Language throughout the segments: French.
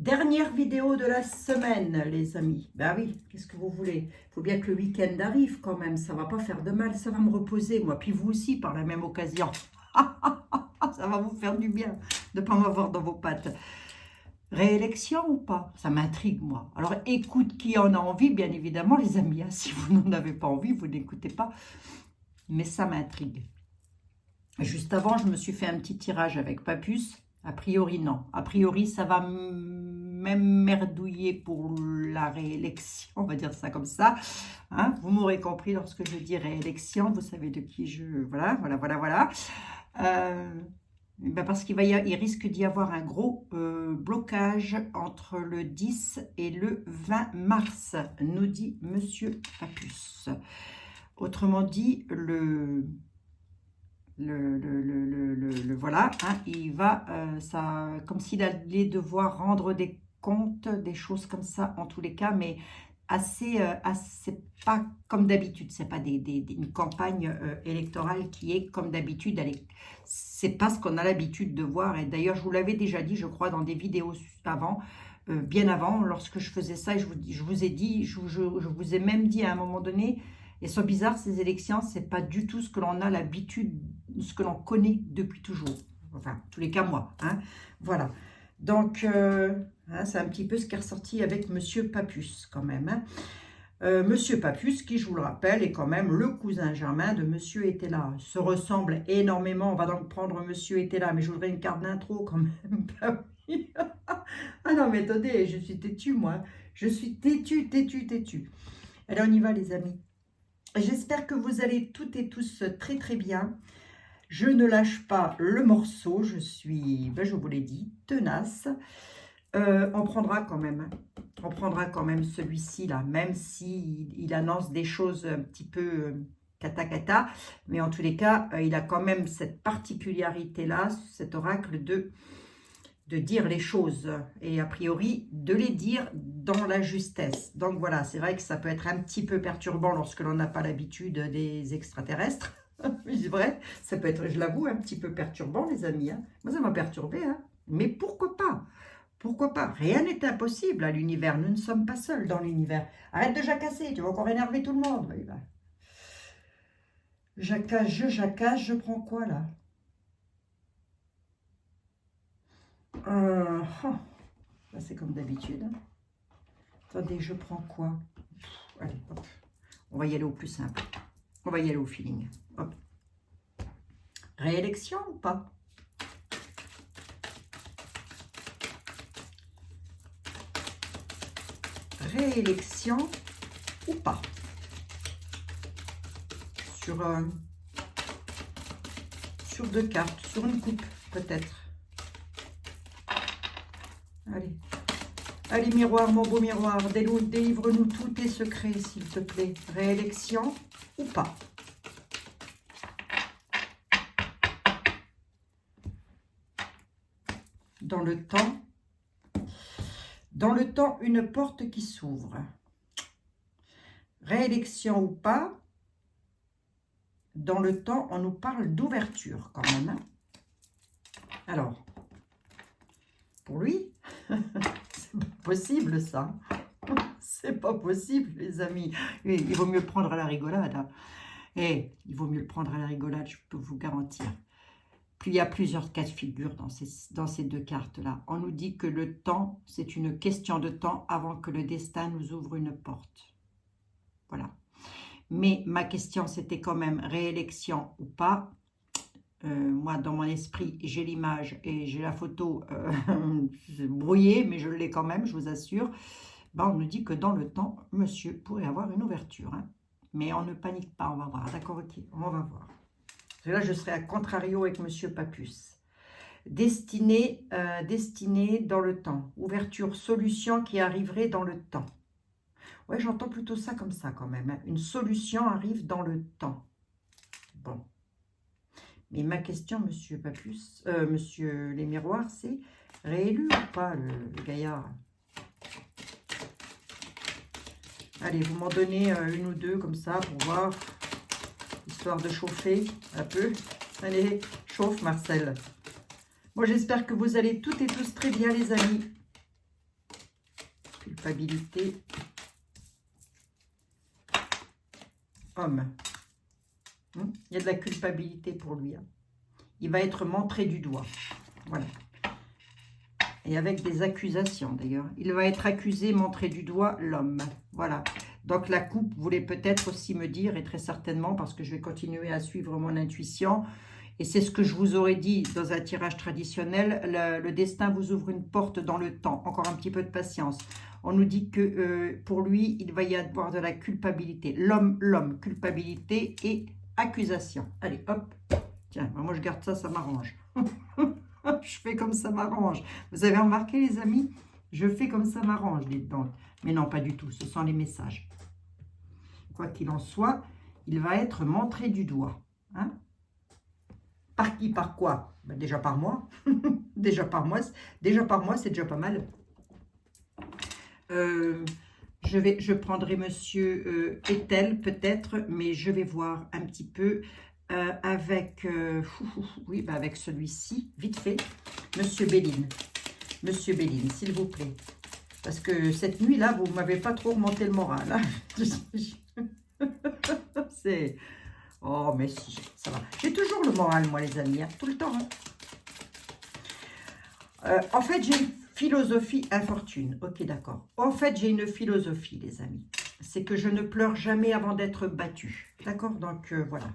Dernière vidéo de la semaine, les amis. Ben oui, qu'est-ce que vous voulez? Il faut bien que le week-end arrive quand même. Ça va pas faire de mal, ça va me reposer, moi. Puis vous aussi, par la même occasion. Ça va vous faire du bien de ne pas m'avoir dans vos pattes. Réélection ou pas? Ça m'intrigue, moi. Alors, écoute qui en a envie, bien évidemment, les amis. Hein. Si vous n'en avez pas envie, vous n'écoutez pas. Mais ça m'intrigue. Juste avant, je me suis fait un petit tirage avec Papus. A priori, non. A priori, ça va même merdouiller pour la réélection, on va dire ça comme ça. Hein, vous m'aurez compris lorsque je dis réélection, vous savez de qui je... Voilà. Ben parce qu'il risque d'y avoir un gros blocage entre le 10 et le 20 mars, nous dit Monsieur Papus. Autrement dit, voilà, hein, il va, ça, comme s'il allait devoir rendre des comptes, des choses comme ça, en tous les cas, mais assez pas comme d'habitude, c'est pas une campagne électorale qui est comme d'habitude, c'est pas ce qu'on a l'habitude de voir, et d'ailleurs, je vous l'avais déjà dit, je crois, dans des vidéos avant, bien avant, lorsque je faisais ça, et je vous ai dit, je vous ai même dit à un moment donné, et c'est bizarre, ces élections, c'est pas du tout ce que l'on a l'habitude, ce que l'on connaît depuis toujours. Enfin, en tous les cas, moi. Hein. Voilà. Donc, hein, c'est un petit peu ce qui est ressorti avec Monsieur Papus, quand même. Hein. Monsieur Papus, qui, je vous le rappelle, est quand même le cousin germain de Monsieur Etela. Ils se ressemblent énormément. On va donc prendre Monsieur Etela, mais je voudrais une carte d'intro, quand même. Ah non, mais attendez, je suis têtue, moi. Je suis têtue. Allez, on y va, les amis. J'espère que vous allez toutes et tous très très bien. Je ne lâche pas le morceau, je suis, ben je vous l'ai dit, tenace. On prendra quand même, hein. On prendra quand même celui-ci là, même si il annonce des choses un petit peu cata, mais en tous les cas, il a quand même cette particularité là, cet oracle de dire les choses et a priori de les dire dans la justesse. Donc voilà, c'est vrai que ça peut être un petit peu perturbant lorsque l'on n'a pas l'habitude des extraterrestres. C'est vrai, ça peut être, je l'avoue, un petit peu perturbant, les amis. Hein. Moi, ça m'a perturbé, hein. Mais pourquoi pas? Pourquoi pas? Rien n'est impossible à l'univers. Nous ne sommes pas seuls dans l'univers. Arrête de jacasser, tu vas encore énerver tout le monde. Oui, bah. Jacasse, je prends quoi là? Là, c'est comme d'habitude. Attendez, je prends quoi? Allez, hop. On va y aller au plus simple. On va y aller au feeling. Hop. Réélection ou pas? Réélection ou pas? Sur deux cartes, sur une coupe peut-être. Allez. Allez, miroir, mon beau miroir, délivre-nous tous tes secrets, s'il te plaît. Réélection ou pas? Dans le temps, une porte qui s'ouvre. Réélection ou pas? Dans le temps, on nous parle d'ouverture quand même. Hein. Alors, pour lui, c'est pas possible ça. C'est pas possible, les amis. Il vaut mieux le prendre à la rigolade. Hein. Et il vaut mieux le prendre à la rigolade, je peux vous garantir. Puis il y a plusieurs cas de figure dans ces deux cartes-là. On nous dit que le temps, c'est une question de temps avant que le destin nous ouvre une porte. Voilà. Mais ma question, c'était quand même réélection ou pas. Moi, dans mon esprit, j'ai l'image et j'ai la photo brouillée, mais je l'ai quand même, je vous assure. Ben, on nous dit que dans le temps, monsieur pourrait avoir une ouverture. Hein. Mais on ne panique pas, on va voir. D'accord, ok, on va voir. Parce que là, je serai à contrario avec monsieur Papus. Destiné dans le temps. Ouverture, solution qui arriverait dans le temps. Ouais, j'entends plutôt ça comme ça quand même. Hein. Une solution arrive dans le temps. Bon. Mais ma question, monsieur Papus, monsieur les miroirs, c'est réélu ou pas le gaillard? Allez, vous m'en donnez une ou deux comme ça pour voir, histoire de chauffer un peu. Allez, chauffe Marcel. Moi, j'espère que vous allez toutes et tous très bien, les amis. culpabilité, homme. Il y a de la culpabilité pour lui. Hein. Il va être montré du doigt. Voilà. Et avec des accusations d'ailleurs. Il va être accusé, montré du doigt, l'homme. Voilà. Donc la coupe voulait peut-être aussi me dire, et très certainement, parce que je vais continuer à suivre mon intuition, et c'est ce que je vous aurais dit dans un tirage traditionnel, le destin vous ouvre une porte dans le temps. Encore un petit peu de patience. On nous dit que pour lui, il va y avoir de la culpabilité. L'homme, culpabilité et accusation. Allez, hop. Tiens, moi je garde ça, ça m'arrange. Je fais comme ça m'arrange. Vous avez remarqué les amis? Je fais comme ça m'arrange, dites donc. Mais non, pas du tout, ce sont les messages. Quoi qu'il en soit, il va être montré du doigt. Hein? Par qui, par quoi? Ben déjà par moi. Déjà par moi, c'est déjà pas mal. Je prendrai monsieur Ethel peut-être, mais je vais voir un petit peu avec, oui, bah avec celui-ci, vite fait, monsieur Béline. Monsieur Béline, s'il vous plaît. Parce que cette nuit-là, vous ne m'avez pas trop remonté le moral. Hein. C'est... Oh, mais si, ça va. J'ai toujours le moral, moi, les amis, hein, tout le temps. Hein. En fait, j'ai une philosophie infortune. Ok, d'accord. En fait, j'ai une philosophie, les amis. C'est que je ne pleure jamais avant d'être battue. D'accord? Donc, voilà.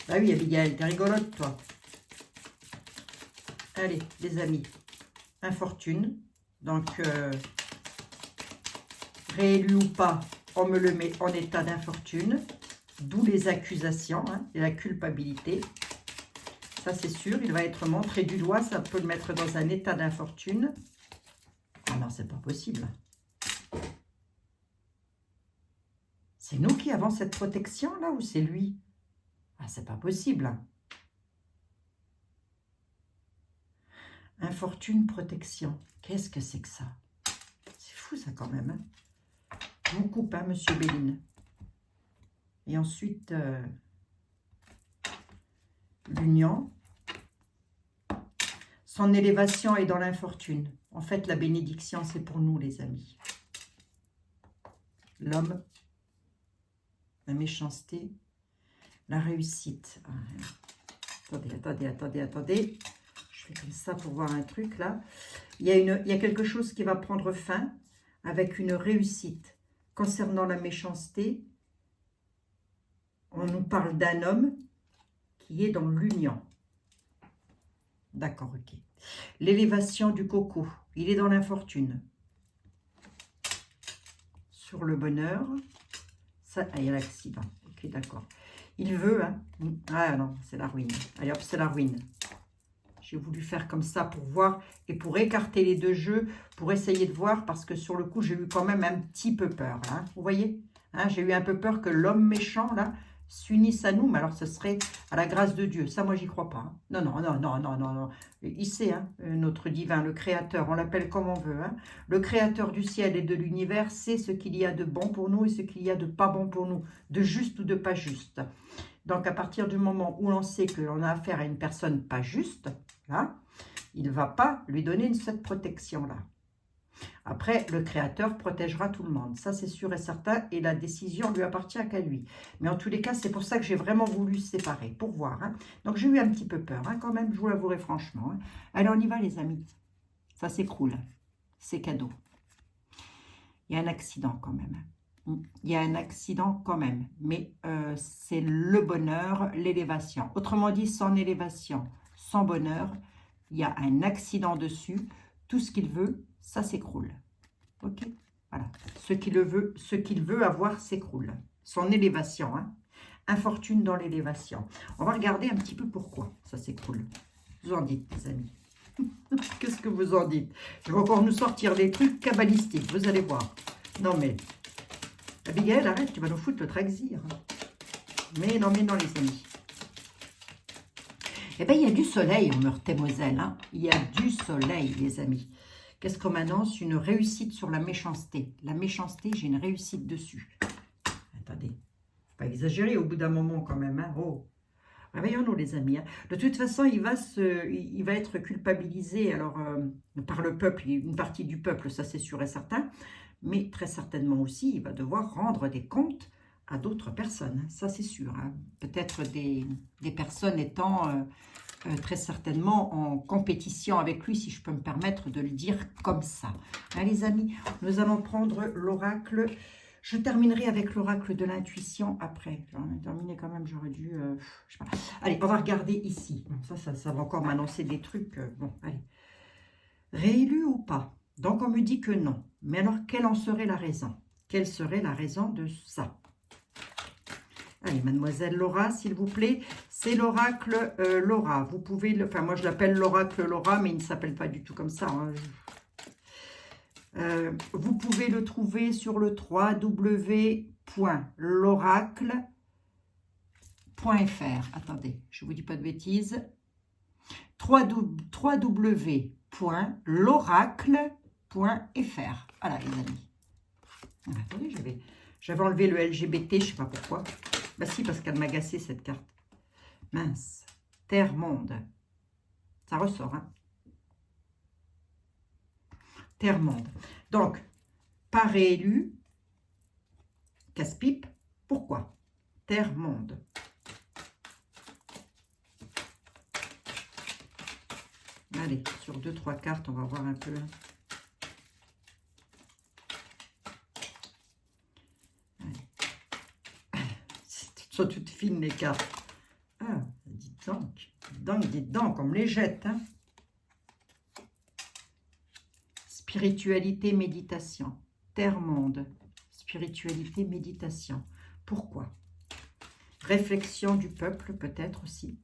Ah oui, Abigail, t'es rigolote, toi. Allez, les amis. Infortune. Donc, réélu ou pas, on me le met en état d'infortune. D'où les accusations hein, et la culpabilité. Ça, c'est sûr. Il va être montré du doigt. Ça peut le mettre dans un état d'infortune. Ah non, c'est pas possible. C'est nous qui avons cette protection-là ou c'est lui? Ah, c'est pas possible. Infortune, protection. Qu'est-ce que c'est que ça? C'est fou, ça, quand même. Hein. Je vous coupe, hein, monsieur Béline. Et ensuite, l'union. Son élévation est dans l'infortune. En fait, la bénédiction, c'est pour nous, les amis. L'homme, la méchanceté, la réussite. Attendez. Je fais comme ça pour voir un truc, là. Il y a quelque chose qui va prendre fin avec une réussite. Concernant la méchanceté, on nous parle d'un homme qui est dans l'union. D'accord, ok. L'élévation du coco, il est dans l'infortune. Sur le bonheur, ça, il y a l'accident. Ok, d'accord. Il veut, hein. Ah non, c'est la ruine. Allez hop, c'est la ruine. J'ai voulu faire comme ça pour voir et pour écarter les deux jeux, pour essayer de voir, parce que sur le coup, j'ai eu quand même un petit peu peur. Hein. Vous voyez hein, j'ai eu un peu peur que l'homme méchant, là, s'unisse à nous, mais alors ce serait à la grâce de Dieu. Ça, moi, j'y crois pas. Hein. Non. Il sait, hein, notre divin, le créateur, on l'appelle comme on veut. Hein. Le créateur du ciel et de l'univers sait ce qu'il y a de bon pour nous et ce qu'il y a de pas bon pour nous, de juste ou de pas juste. Donc, à partir du moment où l'on sait que l'on a affaire à une personne pas juste, là, il ne va pas lui donner cette protection-là. Après, le Créateur protégera tout le monde. Ça, c'est sûr et certain. Et la décision lui appartient qu'à lui. Mais en tous les cas, c'est pour ça que j'ai vraiment voulu séparer, pour voir. Hein. Donc, j'ai eu un petit peu peur, hein, quand même, je vous l'avouerai franchement. Hein. Allez, on y va, les amis. Ça s'écroule. C'est cadeau. Il y a un accident, quand même. Il y a un accident, quand même. Mais c'est le bonheur, l'élévation. Autrement dit, sans élévation, sans bonheur, il y a un accident dessus. Tout ce qu'il veut, ça s'écroule. Ok? Voilà. Ce qu'il veut avoir s'écroule. Son élévation. Hein? Infortune dans l'élévation. On va regarder un petit peu pourquoi ça s'écroule. Vous en dites, les amis. Qu'est-ce que vous en dites? Je vais encore nous sortir des trucs cabalistiques. Vous allez voir. Non, mais... Abigail, arrête, tu vas nous foutre le traxir. Mais non, les amis. Eh bien, il y a du soleil en Meurthe-et-Moselle. Hein. Il y a du soleil, les amis. Qu'est-ce qu'on m'annonce? Une réussite sur la méchanceté. La méchanceté, j'ai une réussite dessus. Attendez, faut pas exagérer au bout d'un moment quand même. Hein. Oh. Réveillons-nous, les amis, hein. De toute façon, il va être culpabilisé alors, par le peuple, une partie du peuple, ça c'est sûr et certain, mais très certainement aussi, il va devoir rendre des comptes à d'autres personnes, hein. Ça c'est sûr, hein. Peut-être des personnes étant très certainement en compétition avec lui, si je peux me permettre de le dire comme ça. Hein, les amis, nous allons prendre l'oracle. Je terminerai avec l'oracle de l'intuition après. J'en ai terminé quand même, j'aurais dû... je sais pas. Allez, on va regarder ici. Bon, ça va encore m'annoncer des trucs. Bon, allez. Réélu ou pas? Donc, on me dit que non. Mais alors, quelle en serait la raison? Quelle serait la raison de ça? Allez, mademoiselle Laura, s'il vous plaît. C'est l'oracle Laura. Vous pouvez... Enfin, moi, je l'appelle l'oracle Laura, mais il ne s'appelle pas du tout comme ça, hein. Vous pouvez le trouver sur le www.l'oracle.fr. Attendez, je ne vous dis pas de bêtises. www.l'oracle.fr. Voilà, les amis. Voilà, attendez, j'avais enlevé le LGBT, je ne sais pas pourquoi. Bah si, parce qu'elle m'a agacé cette carte. Mince. Terre-monde. Ça ressort, hein. Terre-monde. Donc, pas réélu, casse-pipe. Pourquoi? Terre-monde. Allez, sur 2-3 cartes, on va voir un peu. Sont toutes fines les cartes. Ah, dites donc, on me les jette, hein. Spiritualité, méditation. Terre-monde. Spiritualité, méditation. Pourquoi? Réflexion du peuple, peut-être aussi.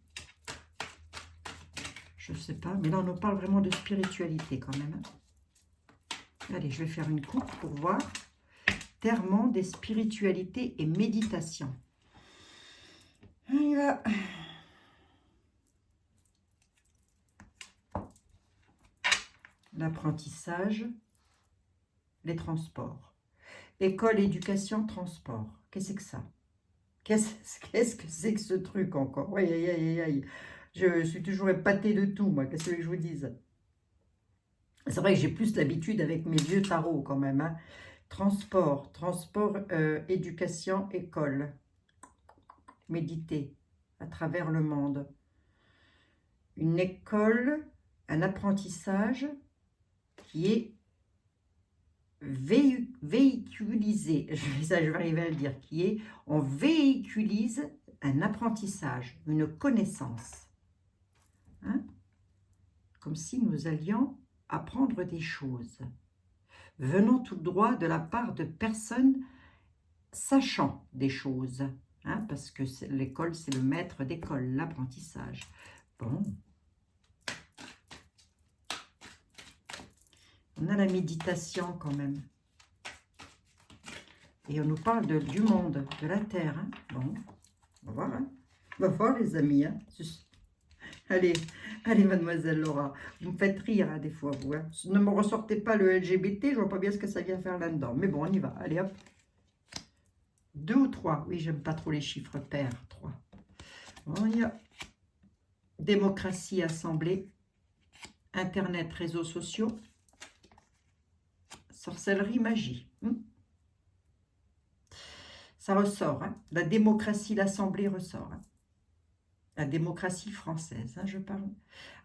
Je ne sais pas. Mais là, on nous parle vraiment de spiritualité quand même. Allez, je vais faire une coupe pour voir. Terre-monde et spiritualité et méditation. On y va. L'apprentissage, les transports. École, éducation, transport. Qu'est-ce que c'est que ça? Qu'est-ce que c'est que ce truc encore? Aïe, aïe, aïe, aïe. Je suis toujours épatée de tout, moi. Qu'est-ce que je vous dise? C'est vrai que j'ai plus l'habitude avec mes vieux tarots quand même, hein. Transport, éducation, école. Méditer à travers le monde. Une école, un apprentissage qui est véhiculisé, ça je vais arriver à le dire, qui est, on véhiculise un apprentissage, une connaissance, hein? Comme si nous allions apprendre des choses, venant tout droit de la part de personnes sachant des choses, hein? Parce que l'école, c'est le maître d'école, l'apprentissage. Bon. On a la méditation quand même. Et on nous parle du monde, de la terre, hein. Bon, on va voir, hein. On va voir, les amis, hein. Allez, allez, mademoiselle Laura. Vous me faites rire, hein, des fois, vous, hein. Ne me ressortez pas le LGBT, je vois pas bien ce que ça vient faire là-dedans. Mais bon, on y va. Allez, hop. 2 ou 3. Oui, j'aime pas trop les chiffres pairs. 3. On y va. Démocratie, assemblée. Internet, réseaux sociaux. Sorcellerie, magie. Ça ressort, hein. La démocratie, l'assemblée ressort, hein. La démocratie française, hein, je parle.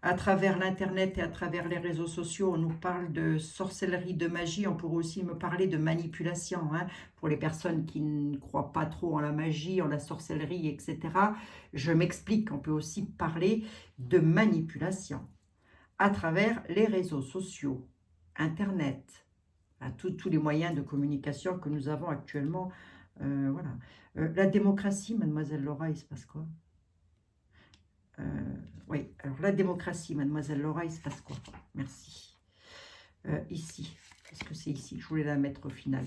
À travers l'Internet et à travers les réseaux sociaux, on nous parle de sorcellerie, de magie. On pourrait aussi me parler de manipulation, hein, pour les personnes qui ne croient pas trop en la magie, en la sorcellerie, etc. Je m'explique, on peut aussi parler de manipulation à travers les réseaux sociaux, Internet, à tous les moyens de communication que nous avons actuellement. Voilà. La démocratie, mademoiselle Laura, il se passe quoi? Oui, alors la démocratie, mademoiselle Laura, il se passe quoi? Merci. Ici, est-ce que c'est ici? Je voulais la mettre au final.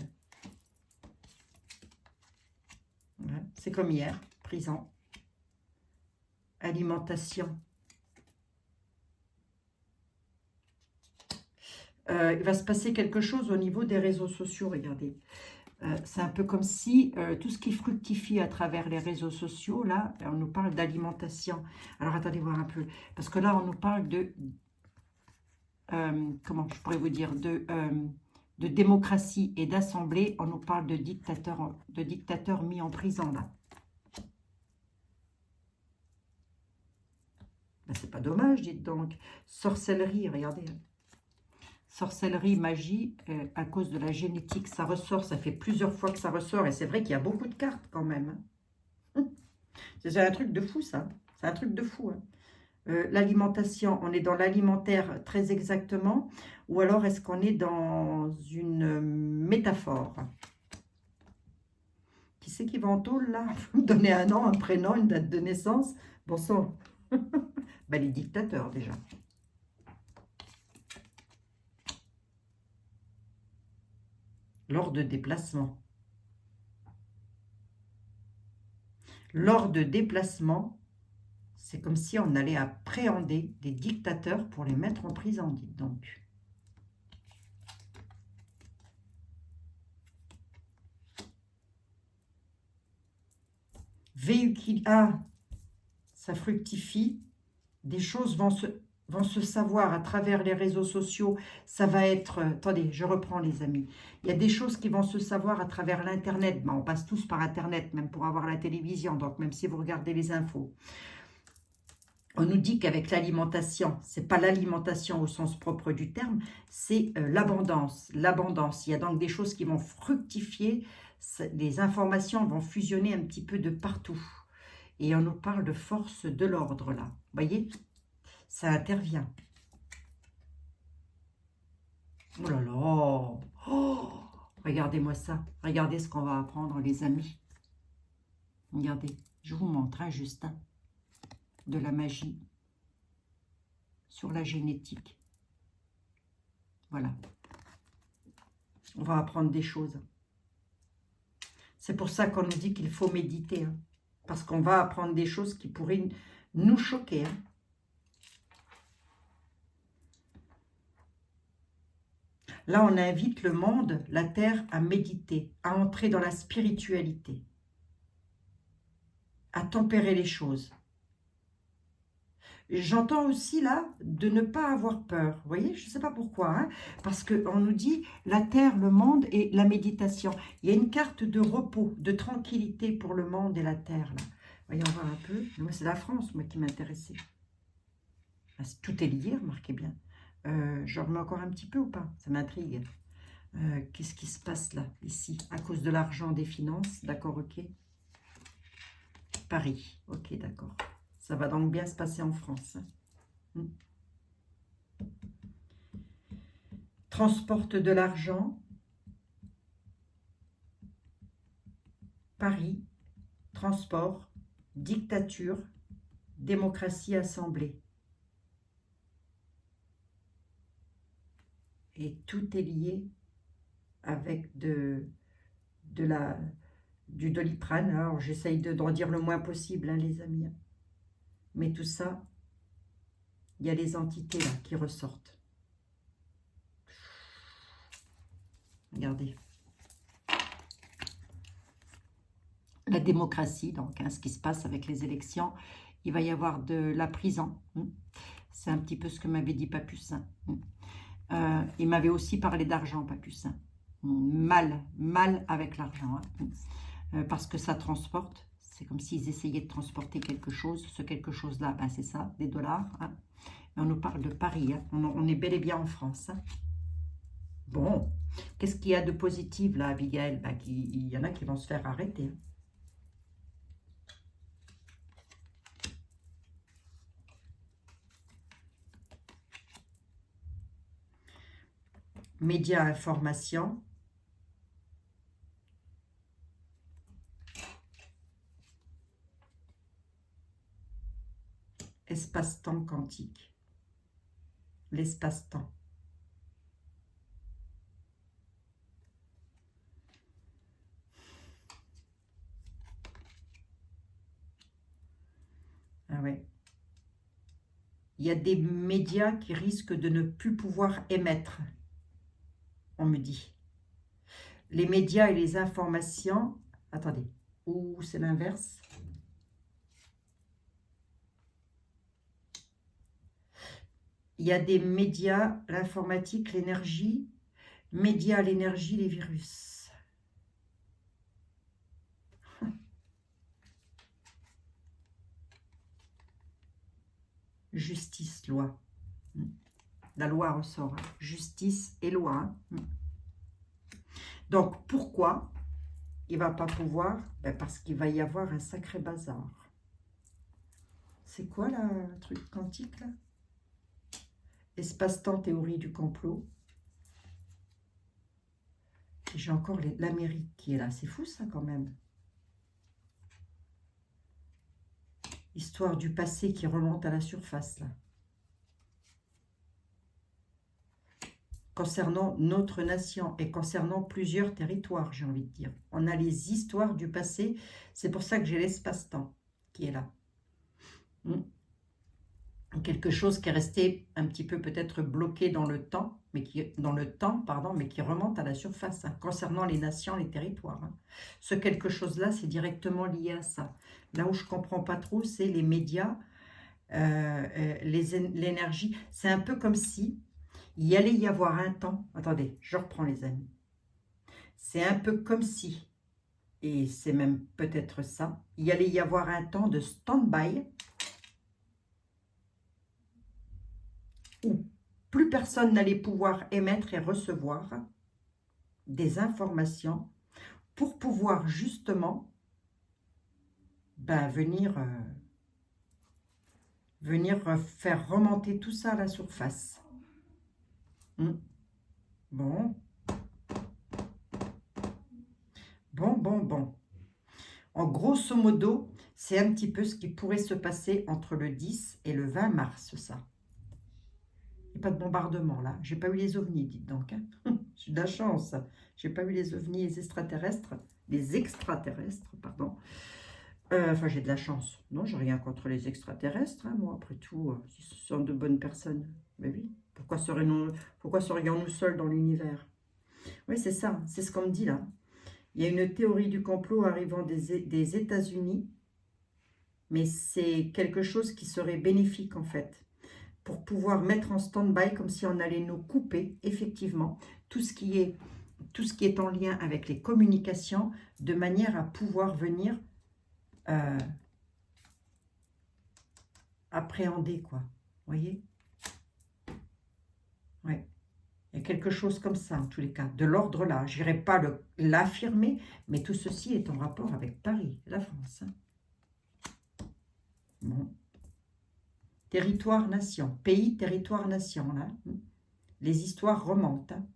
Ouais, c'est comme hier, prison. Alimentation. Il va se passer quelque chose au niveau des réseaux sociaux, regardez. C'est un peu comme si tout ce qui fructifie à travers les réseaux sociaux, là, on nous parle d'alimentation. Alors, attendez voir un peu. Parce que là, on nous parle de, comment je pourrais vous dire, de démocratie et d'assemblée. On nous parle de dictateurs mis en prison, là. Ben, c'est pas dommage, dites donc. Sorcellerie, regardez. Sorcellerie, magie, à cause de la génétique, ça ressort. Ça fait plusieurs fois que ça ressort. Et c'est vrai qu'il y a beaucoup de cartes quand même. C'est un truc de fou, ça. C'est un truc de fou. Hein. L'alimentation, on est dans l'alimentaire très exactement. Ou alors, est-ce qu'on est dans une métaphore? Qui c'est qui va en tôle, là? Vous me donnez un nom, un prénom, une date de naissance. Bon sang. Ben, les dictateurs, déjà. Lors de déplacement. Lors de déplacement, c'est comme si on allait appréhender des dictateurs pour les mettre en prison, dites donc. Ah, ça fructifie. Des choses vont se savoir à travers les réseaux sociaux. Ça va être... attendez, je reprends les amis. Il y a des choses qui vont se savoir à travers l'Internet. Ben, on passe tous par Internet, même pour avoir la télévision. Donc, même si vous regardez les infos. On nous dit qu'avec l'alimentation, c'est pas l'alimentation au sens propre du terme, c'est l'abondance. L'abondance. Il y a donc des choses qui vont fructifier. Les informations vont fusionner un petit peu de partout. Et on nous parle de force de l'ordre, là. Vous voyez? Ça intervient. Oh là là! Oh, regardez-moi ça. Regardez ce qu'on va apprendre, les amis. Regardez, je vous montre, hein, Justin. De la magie sur la génétique. Voilà. On va apprendre des choses. C'est pour ça qu'on nous dit qu'il faut méditer. Hein, parce qu'on va apprendre des choses qui pourraient nous choquer. Hein. Là, on invite le monde, la Terre, à méditer, à entrer dans la spiritualité, à tempérer les choses. J'entends aussi là de ne pas avoir peur. Vous voyez, je ne sais pas pourquoi. Hein, parce qu'on nous dit la terre, le monde et la méditation. Il y a une carte de repos, de tranquillité pour le monde et la terre. Là. Voyons voir un peu. Moi, c'est la France, moi, qui m'intéressait. Tout est lié, remarquez bien. Je remets encore un petit peu ou pas? Ça m'intrigue. Qu'est-ce qui se passe là, ici? À cause de l'argent, des finances. D'accord, ok. Paris. Ok, d'accord. Ça va donc bien se passer en France. Transporte de l'argent. Paris. Transport. Dictature. Démocratie assemblée. Et tout est lié avec du Doliprane. Alors, j'essaye d'en dire le moins possible, hein, les amis. Mais tout ça, il y a les entités là qui ressortent. Regardez. La démocratie, donc, hein, ce qui se passe avec les élections, il va y avoir de la prison. C'est un petit peu ce que m'avait dit Papucin. Il m'avait aussi parlé d'argent, Papucin. Mal avec l'argent. Hein. Parce que ça transporte. C'est comme s'ils essayaient de transporter quelque chose. Ce quelque chose-là, ben c'est ça, des dollars. Hein. On nous parle de Paris. Hein. On est bel et bien en France. Hein. Bon, qu'est-ce qu'il y a de positif là, Abigail? Ben, il y en a qui vont se faire arrêter. Hein. Médias, information. Espace-temps quantique. L'espace-temps. Ah ouais. Il y a des médias qui risquent de ne plus pouvoir émettre, on me dit. les médias et les informations. Attendez, ou c'est l'inverse. Il y a des médias, l'informatique, l'énergie. Médias, l'énergie, les virus. Justice, loi. La loi ressort. Hein. Justice et loi. Hein. Donc, pourquoi il ne va pas pouvoir? Ben parce qu'il va y avoir un sacré bazar. C'est quoi, là, le truc quantique, là? Espace-temps, théorie du complot. J'ai encore l'Amérique qui est là. C'est fou, ça, quand même. Histoire du passé qui remonte à la surface, là. Concernant notre nation et concernant plusieurs territoires, j'ai envie de dire. On a les histoires du passé. C'est pour ça que j'ai l'espace-temps qui est là. Quelque chose qui est resté un petit peu peut-être bloqué dans le temps, mais qui remonte à la surface, hein, concernant les nations, les territoires. Hein. Ce quelque chose-là, c'est directement lié à ça. Là où je ne comprends pas trop, c'est les médias, l'énergie. C'est un peu comme si il allait y avoir un temps. Attendez, je reprends les amis. C'est un peu comme si, et c'est même peut-être ça, il allait y avoir un temps de stand-by où plus personne n'allait pouvoir émettre et recevoir des informations pour pouvoir justement venir faire remonter tout ça à la surface. Bon. Bon. En grosso modo, c'est un petit peu ce qui pourrait se passer entre le 10 et le 20 mars, ça. Il n'y a pas de bombardement, là. J'ai pas eu les ovnis, dites donc. Hein. J'ai de la chance. J'ai pas eu les ovnis, les extraterrestres. Pardon. Enfin, j'ai de la chance. Non, j'ai rien contre les extraterrestres, hein, moi, après tout. Si ce sont de bonnes personnes. Mais oui, pourquoi serions-nous seuls dans l'univers? Oui, c'est ça. C'est ce qu'on me dit, là. Il y a une théorie du complot arrivant des États-Unis, mais c'est quelque chose qui serait bénéfique, en fait, pour pouvoir mettre en stand-by, comme si on allait nous couper, effectivement, tout ce qui est en lien avec les communications, de manière à pouvoir venir appréhender, quoi. Vous voyez? Ouais. Il y a quelque chose comme ça, en tous les cas, de l'ordre là. Je n'irai pas l'affirmer, mais tout ceci est en rapport avec Paris, la France. Hein. Bon. Territoire, nation. Pays, territoire, nation, là. Les histoires remontent. Hein.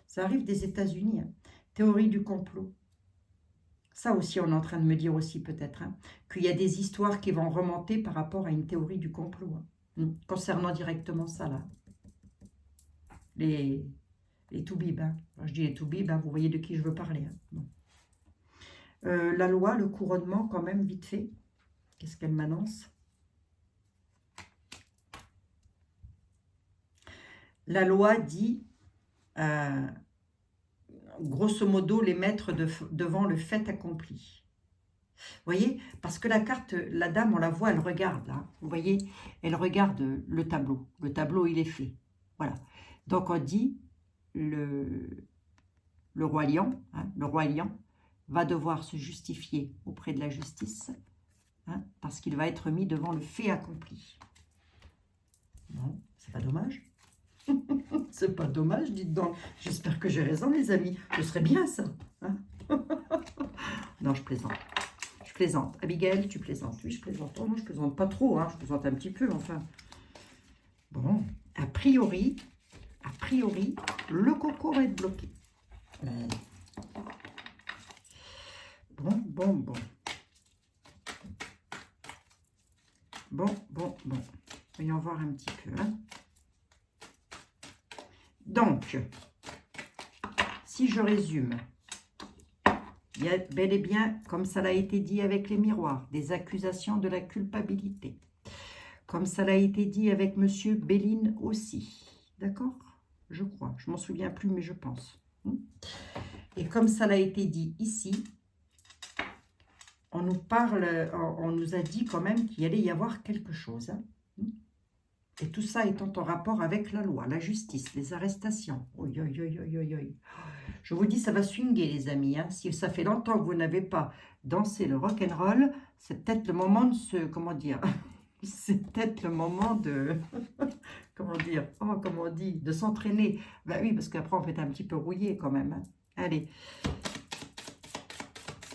Ça arrive des États-Unis. Hein. Théorie du complot. Ça aussi, on est en train de me dire aussi peut-être, hein, qu'il y a des histoires qui vont remonter par rapport à une théorie du complot. Hein, concernant directement ça, là. Les toubibs. Hein. Je dis les toubibs, hein, vous voyez de qui je veux parler. Hein. Bon. La loi, le couronnement, quand même, vite fait. Qu'est-ce qu'elle m'annonce? La loi dit, grosso modo, les mettre devant le fait accompli. Vous voyez? Parce que la carte, la dame, on la voit, elle regarde, là. Vous voyez? Elle regarde le tableau. Le tableau, il est fait. Voilà. Donc, on dit, le roi lion, hein, le roi lion, va devoir se justifier auprès de la justice, hein, parce qu'il va être mis devant le fait accompli. Non, c'est pas dommage. C'est pas dommage, dites donc. J'espère que j'ai raison, les amis. Ce serait bien, ça. Hein. Non, je plaisante. Je plaisante. Abigail, tu plaisantes. Oui, je plaisante. Oh non, je plaisante pas trop. Hein. Je plaisante un petit peu, enfin. Bon, a priori, le coco va être bloqué. Bon. Bon. Voyons voir un petit peu. Hein. Donc, si je résume, il y a bel et bien, comme ça l'a été dit avec les miroirs, des accusations de la culpabilité. Comme ça l'a été dit avec M. Béline aussi. D'accord? Je crois. Je m'en souviens plus, mais je pense. Et comme ça l'a été dit ici, on nous parle, on nous a dit quand même qu'il allait y avoir quelque chose. Hein. Et tout ça étant en rapport avec la loi, la justice, les arrestations. Oi, oi, oi, oi, oi, oi. Je vous dis, ça va swinguer, les amis. Hein. Si ça fait longtemps que vous n'avez pas dansé le rock'n'roll, c'est peut-être le moment de se... Comment dire? C'est peut-être le moment de... Comment dire? Oh, comment on dit? De s'entraîner. Ben oui, parce qu'après, on peut être un petit peu rouillé quand même. Hein. Allez.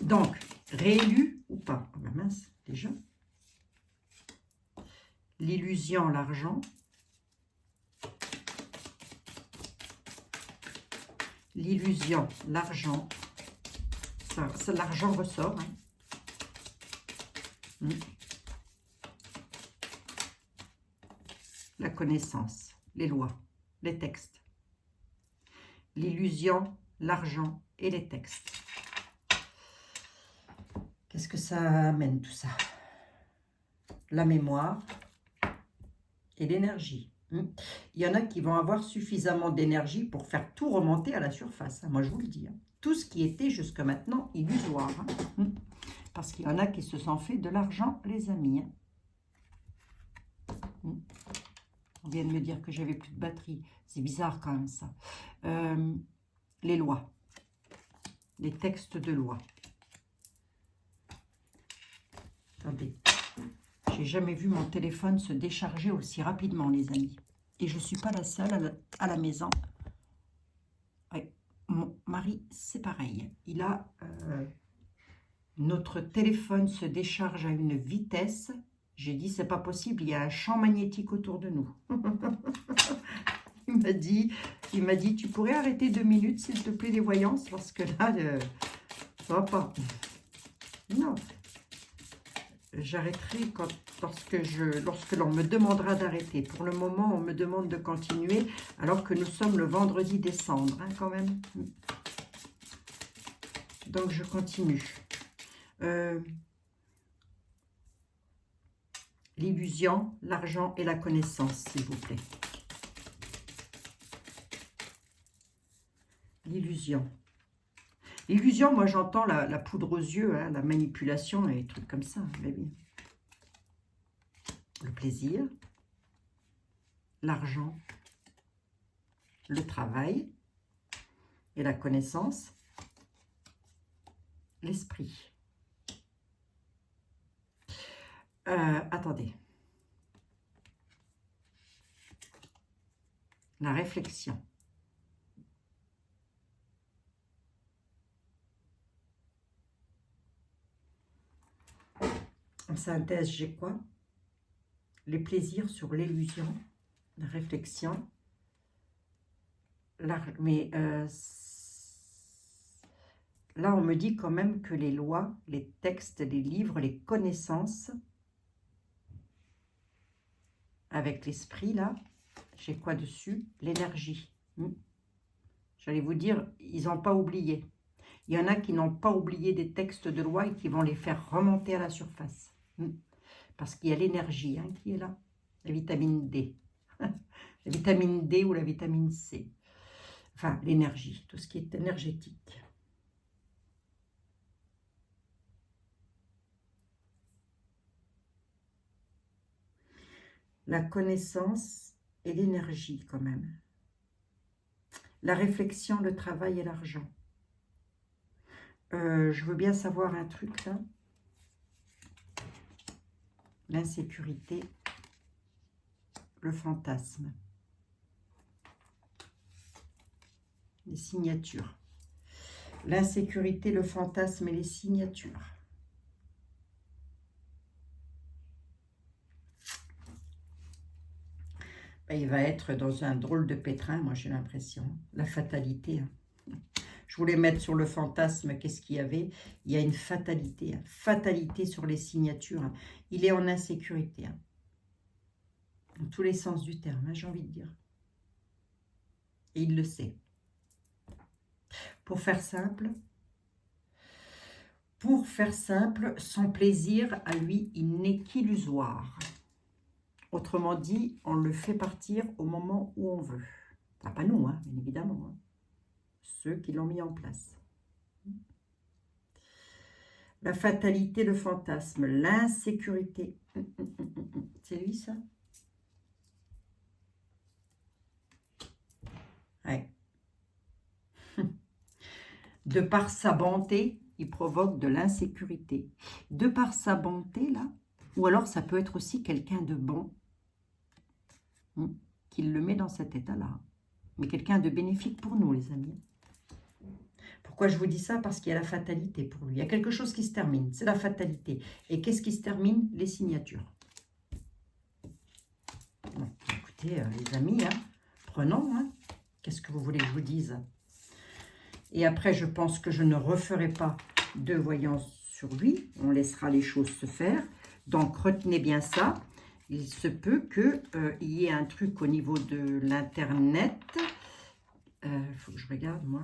Donc, réélu ou pas? Oh ben mince, déjà. L'illusion, l'argent. L'illusion, l'argent. Ça, l'argent ressort. Hein. La connaissance, les lois, les textes. L'illusion, l'argent et les textes. Qu'est-ce que ça amène tout ça? La mémoire et l'énergie. Il y en a qui vont avoir suffisamment d'énergie pour faire tout remonter à la surface. Moi, je vous le dis. Tout ce qui était jusque maintenant illusoire. Parce qu'il y en a qui se sont fait de l'argent, les amis. On vient de me dire que j'avais plus de batterie. C'est bizarre quand même, ça. Les lois. Les textes de loi. Attendez. J'ai jamais vu mon téléphone se décharger aussi rapidement, les amis. Et je ne suis pas la seule à la maison. Ouais, mon mari, c'est pareil. Il a... notre téléphone se décharge à une vitesse. J'ai dit, c'est pas possible, il y a un champ magnétique autour de nous. il m'a dit, tu pourrais arrêter 2 minutes, s'il te plaît, les voyances, parce que là, ça va pas. Non. J'arrêterai lorsque l'on me demandera d'arrêter. Pour le moment, on me demande de continuer, alors que nous sommes le vendredi des cendres, hein, quand même. Donc, je continue. L'illusion, l'argent et la connaissance, s'il vous plaît. L'illusion. L'illusion, moi j'entends la poudre aux yeux, hein, la manipulation et des trucs comme ça. Le plaisir, l'argent, le travail et la connaissance, l'esprit. Attendez. La réflexion. En synthèse, j'ai quoi? Les plaisirs sur l'illusion, la réflexion. Mais là, on me dit quand même que les lois, les textes, les livres, les connaissances, avec l'esprit, là, j'ai quoi dessus? L'énergie. J'allais vous dire, ils n'ont pas oublié. Il y en a qui n'ont pas oublié des textes de loi et qui vont les faire remonter à la surface. Parce qu'il y a l'énergie hein, qui est là. La vitamine D. La vitamine D ou la vitamine C. Enfin, l'énergie, tout ce qui est énergétique. La connaissance et l'énergie quand même. La réflexion, le travail et l'argent. Je veux bien savoir un truc là. L'insécurité, le fantasme. Les signatures. L'insécurité, le fantasme et les signatures. Ben, il va être dans un drôle de pétrin, moi j'ai l'impression. La fatalité. Hein. Je voulais mettre sur le fantasme, qu'est-ce qu'il y avait? Il y a une fatalité. Hein. Fatalité sur les signatures. Hein. Il est en insécurité. Hein. Dans tous les sens du terme, hein, j'ai envie de dire. Et il le sait. Pour faire simple, son plaisir à lui, il n'est qu'illusoire. Autrement dit, on le fait partir au moment où on veut. Enfin, pas nous, hein, bien évidemment. Hein. Ceux qui l'ont mis en place. La fatalité, le fantasme, l'insécurité. C'est lui, ça? Ouais. De par sa bonté, il provoque de l'insécurité. De par sa bonté, là, ou alors ça peut être aussi quelqu'un de bon, qui le met dans cet état-là. Mais quelqu'un de bénéfique pour nous, les amis. Pourquoi je vous dis ça? Parce qu'il y a la fatalité pour lui. Il y a quelque chose qui se termine, c'est la fatalité. Et qu'est-ce qui se termine? Les signatures. Bon, écoutez, les amis, hein, prenons. Hein. Qu'est-ce que vous voulez que je vous dise? Et après, je pense que je ne referai pas de voyance sur lui. On laissera les choses se faire. Donc, retenez bien ça. Il se peut qu'il y ait un truc au niveau de l'Internet. Il faut que je regarde, moi,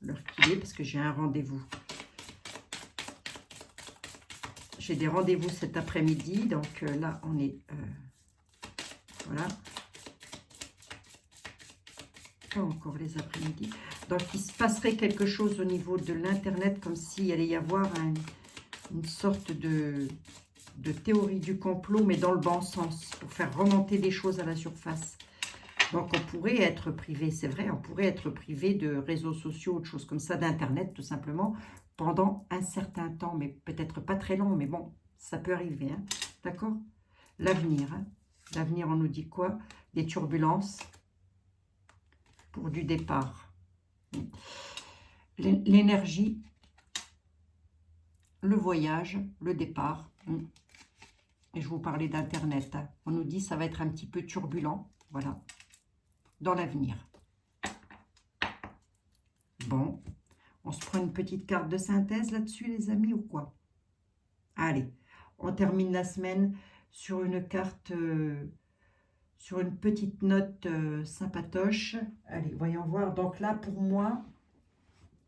l'heure qu'il est, parce que j'ai un rendez-vous. J'ai des rendez-vous cet après-midi. Donc, là, on est... voilà. Pas encore les après-midi. Donc, il se passerait quelque chose au niveau de l'Internet, comme s'il allait y avoir une sorte de théorie du complot, mais dans le bon sens, pour faire remonter des choses à la surface. Donc, on pourrait être privé, c'est vrai, on pourrait être privé de réseaux sociaux, de choses comme ça, d'Internet, tout simplement, pendant un certain temps, mais peut-être pas très long, mais bon, ça peut arriver, hein, d'accord? L'avenir, hein. L'avenir, on nous dit quoi? Des turbulences pour du départ. L'énergie, le voyage, le départ. Et je vous parlais d'Internet. Hein. On nous dit que ça va être un petit peu turbulent. Voilà. Dans l'avenir. Bon. On se prend une petite carte de synthèse là-dessus, les amis, ou quoi? Allez. On termine la semaine sur une carte... sur une petite note sympatoche. Allez, voyons voir. Donc là, pour moi,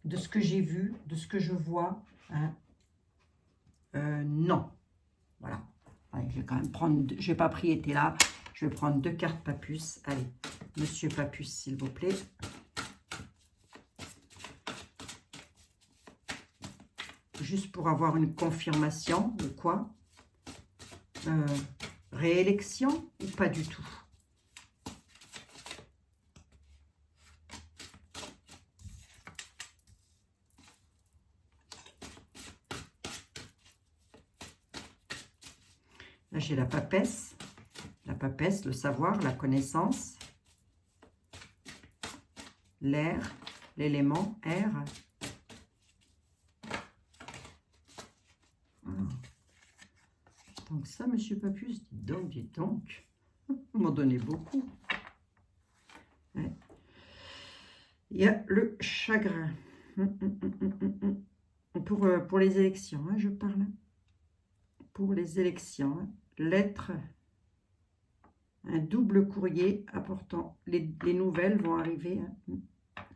de ce que j'ai vu, de ce que je vois, hein, non. Voilà. Allez, je vais quand même prendre... Je n'ai pas pris été là. Je vais prendre 2 cartes Papus. Allez, Monsieur Papus, s'il vous plaît. Juste pour avoir une confirmation ou quoi? Réélection ou pas du tout? Là, j'ai la papesse. La papesse, le savoir, la connaissance. L'air, l'élément air. Donc ça, Monsieur Papus, dis donc. Vous m'en donnez beaucoup. Ouais. Il y a le chagrin. Pour les élections, hein, je parle. Pour les élections, hein. Lettre, un double courrier apportant. Les nouvelles vont arriver. Hein.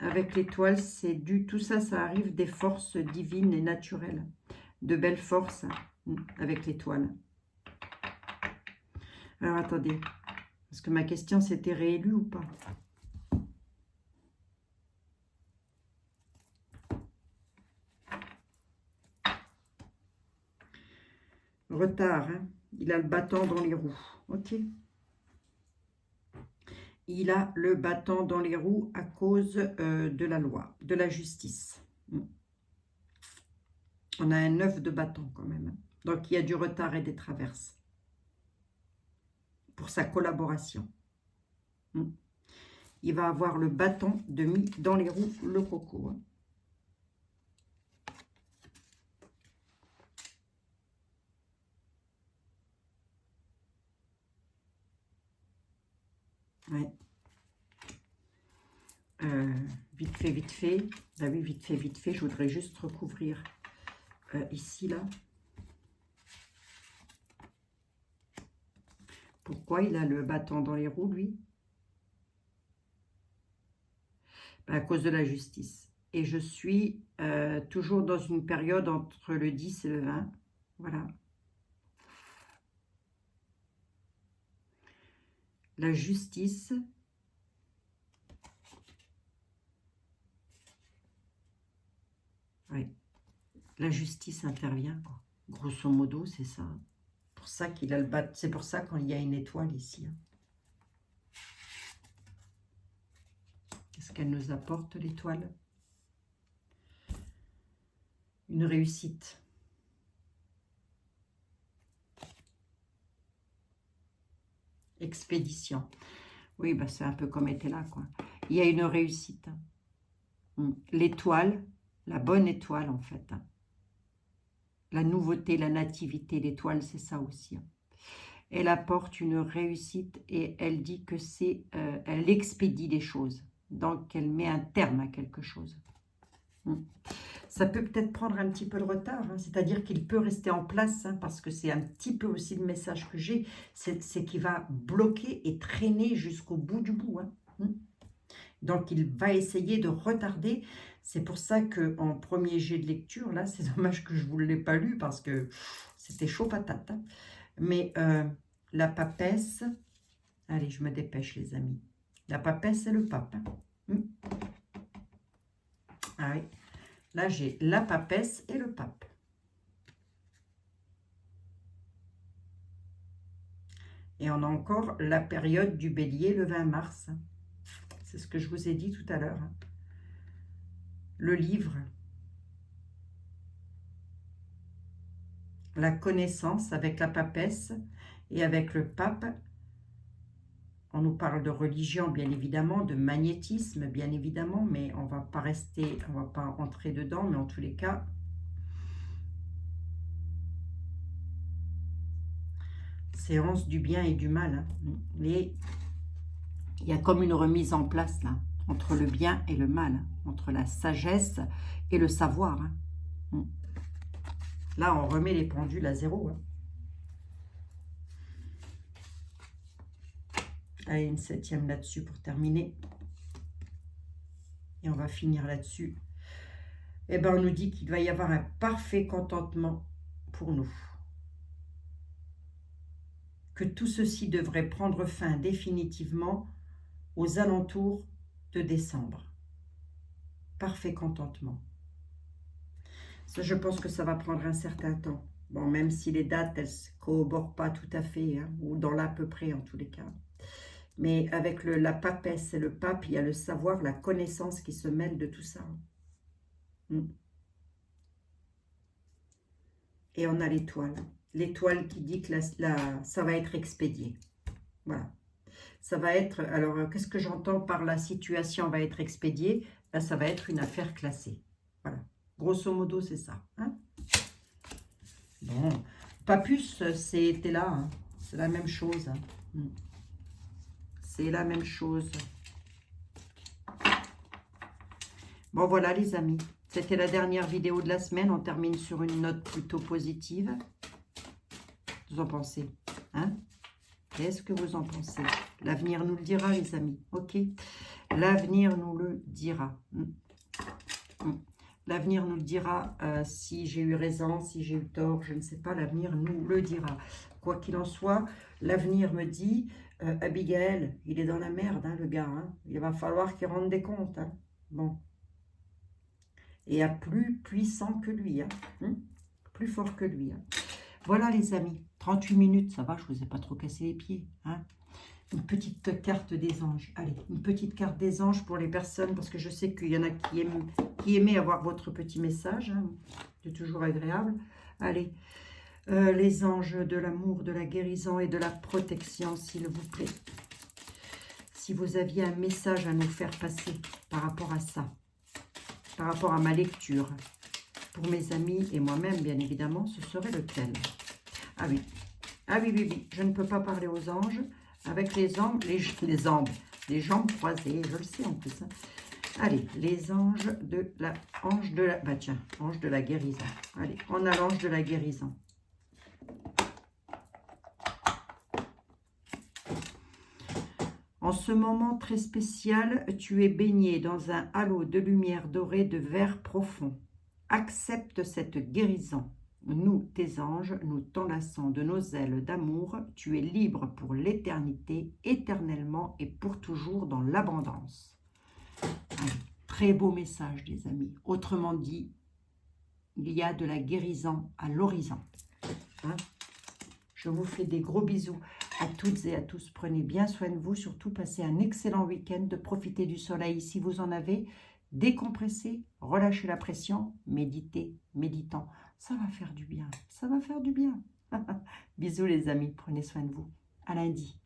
Avec l'étoile, c'est du tout ça, ça arrive des forces divines et naturelles. De belles forces hein, avec l'étoile. Alors, attendez. Parce que ma question, c'était réélu ou pas? Retard, hein. Il a le bâton dans les roues. Ok. Il a le bâton dans les roues à cause de la loi, de la justice. On a un 9 de bâton quand même. Donc, il y a du retard et des traverses. Pour sa collaboration. Il va avoir le bâton de mis dans les roues, le coco. Hein. Ouais. Vite fait. Bah oui, vite fait. Je voudrais juste recouvrir ici, là. Pourquoi il a le bâton dans les roues, lui? Bah, à cause de la justice. Et je suis toujours dans une période entre le 10 et le 20. Voilà. La justice. Oui. La justice intervient, quoi. Grosso modo, c'est ça. Pour ça qu'il a le bat. C'est pour ça qu'il y a une étoile ici. Hein. Qu'est-ce qu'elle nous apporte, l'étoile? Une réussite. Expédition. Oui, bah c'est un peu comme était là, quoi. Il y a une réussite. L'étoile, la bonne étoile, en fait. La nouveauté, la nativité, l'étoile, c'est ça aussi. Elle apporte une réussite et elle dit que c'est... elle expédie les choses. Donc, elle met un terme à quelque chose. Ça peut peut-être prendre un petit peu de retard, hein, c'est-à-dire qu'il peut rester en place, hein, parce que c'est un petit peu aussi le message que j'ai, c'est qu'il va bloquer et traîner jusqu'au bout du bout. Hein. Donc, il va essayer de retarder. C'est pour ça qu'en premier jet de lecture, là, c'est dommage que je ne vous l'ai pas lu, parce que c'était chaud patate. Hein. Mais la papesse, allez, je me dépêche les amis. La papesse et le pape. Hein. Ah oui. Là, j'ai la papesse et le pape. Et on a encore la période du bélier le 20 mars. C'est ce que je vous ai dit tout à l'heure. Le livre. La connaissance avec la papesse et avec le pape. On nous parle de religion, bien évidemment, de magnétisme, bien évidemment, mais on ne va pas rester, on ne va pas entrer dedans, mais en tous les cas, séance du bien et du mal. Hein. Et il y a comme une remise en place, là, entre le bien et le mal, hein, entre la sagesse et le savoir. Hein. Là, on remet les pendules à zéro. Hein. Allez, une 7e là-dessus pour terminer. Et on va finir là-dessus. Eh bien, on nous dit qu'il va y avoir un parfait contentement pour nous. Que tout ceci devrait prendre fin définitivement aux alentours de décembre. Parfait contentement. Ça, je pense que ça va prendre un certain temps. Bon, même si les dates, elles ne corroborent pas tout à fait, hein, ou dans l'à peu près en tous les cas. Mais avec la papesse et le pape, il y a le savoir, la connaissance qui se mêle de tout ça. Et on a l'étoile. L'étoile qui dit que ça va être expédié. Voilà. Ça va être... Alors, qu'est-ce que j'entends par la situation va être expédiée? Là, ça va être une affaire classée. Voilà. Grosso modo, c'est ça. Hein? Bon. Papus, c'était là. Hein. C'est la même chose. Hein. C'est la même chose. Bon, voilà les amis. C'était la dernière vidéo de la semaine. On termine sur une note plutôt positive. Vous en pensez, hein? Qu'est-ce que vous en pensez? L'avenir nous le dira, les amis. Ok? L'avenir nous le dira. L'avenir nous le dira. Si j'ai eu raison, si j'ai eu tort, je ne sais pas. L'avenir nous le dira. Quoi qu'il en soit, l'avenir me dit... Abigail, il est dans la merde, hein, le gars. Hein. Il va falloir qu'il rende des comptes. Hein. Bon. Et à plus puissant que lui. Hein. Plus fort que lui. Hein. Voilà, les amis. 38 minutes, ça va, je ne vous ai pas trop cassé les pieds. Hein. Une petite carte des anges. Allez, une petite carte des anges pour les personnes, parce que je sais qu'il y en a qui aimaient avoir votre petit message. Hein. C'est toujours agréable. Allez. Les anges de l'amour, de la guérison et de la protection, s'il vous plaît. Si vous aviez un message à nous faire passer par rapport à ça, par rapport à ma lecture, pour mes amis et moi-même, bien évidemment, ce serait lequel? Ah oui, oui, je ne peux pas parler aux anges avec les jambes croisées, je le sais en plus. Hein. Allez, les anges de la... Bah tiens, ange de la guérison. Allez, on a l'ange de la guérison. En ce moment très spécial, tu es baigné dans un halo de lumière dorée de vert profond. Accepte cette guérison. Nous, tes anges, nous t'enlaçons de nos ailes d'amour. Tu es libre pour l'éternité, éternellement et pour toujours dans l'abondance. Très beau message, les amis. Autrement dit, il y a de la guérison à l'horizon. Hein. Je vous fais des gros bisous à toutes et à tous. Prenez bien soin de vous. Surtout, passez un excellent week-end. Profitez du soleil si vous en avez. Décompressez, relâchez la pression. Méditez, méditant. Ça va faire du bien. Ça va faire du bien. Bisous les amis. Prenez soin de vous. À lundi.